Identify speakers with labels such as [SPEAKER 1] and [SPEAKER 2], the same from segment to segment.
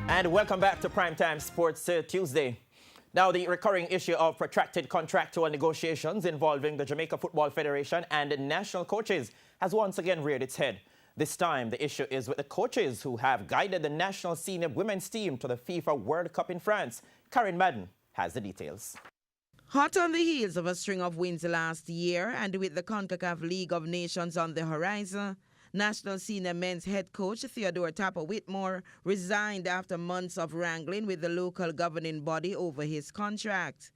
[SPEAKER 1] And welcome back to Primetime Sports Tuesday. Now, the recurring issue of protracted contractual negotiations involving the Jamaica Football Federation and national coaches has once again reared its head. This time, the issue is with the coaches who have guided the national senior women's team to the FIFA World Cup in France. Karen Madden has the details.
[SPEAKER 2] Hot on the heels of a string of wins last year and with the CONCACAF League of Nations on the horizon, National Senior Men's head coach Theodore Tapper Whitmore resigned after months of wrangling with the local governing body over his contract.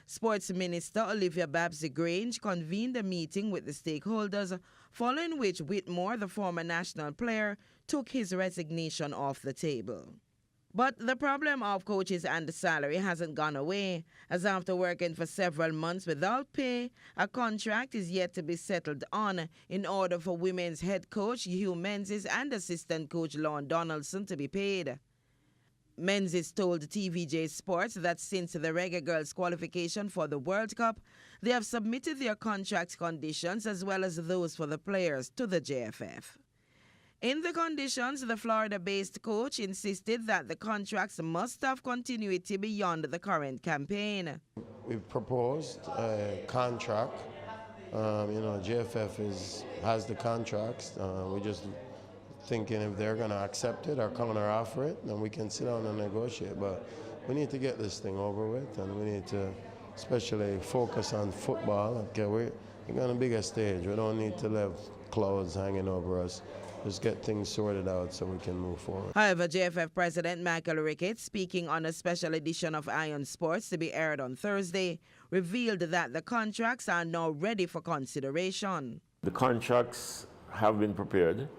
[SPEAKER 2] Sports Minister Olivia Babsy-Grange convened a meeting with the stakeholders, following which Whitmore, the former national player, took his resignation off the table. But the problem of coaches and the salary hasn't gone away, as after working for several months without pay, a contract is yet to be settled on in order for women's head coach Hugh Menzies and assistant coach Lon Donaldson to be paid. Menzies told TVJ Sports that since the Reggae Girls' qualification for the World Cup, they have submitted their contract conditions as well as those for the players to the JFF. In the conditions, the Florida-based coach insisted that the contracts must have continuity beyond the current campaign.
[SPEAKER 3] We've proposed a contract. JFF has the contracts. We're just thinking if they're going to accept it or counter offer it, then we can sit down and negotiate. But we need to get this thing over with, and we need to especially focus on football. Okay, we're on a bigger stage. We don't need to leave clouds hanging over us. Just get things sorted out so we can move forward.
[SPEAKER 2] However, JFF President Michael Ricketts, speaking on a special edition of Iron Sports to be aired on Thursday, revealed that the contracts are now ready for consideration.
[SPEAKER 4] The contracts have been prepared.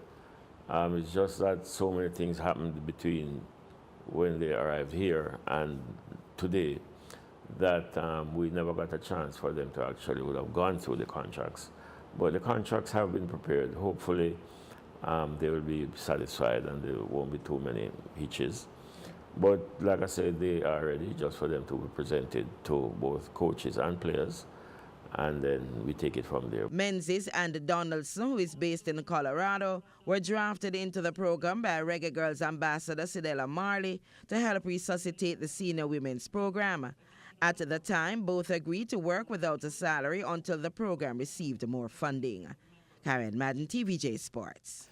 [SPEAKER 4] It's just that so many things happened between when they arrived here and today that we never got a chance for them to actually would have gone through the contracts. But the contracts have been prepared. Hopefully, they will be satisfied and there won't be too many hitches. But like I said, they are ready just for them to be presented to both coaches and players, and then we take it from there.
[SPEAKER 2] Menzies and Donaldson, who is based in Colorado, were drafted into the program by Reggae Girls ambassador Sidella Marley to help resuscitate the senior women's program. At the time, both agreed to work without a salary until the program received more funding. Karen Madden, TVJ Sports.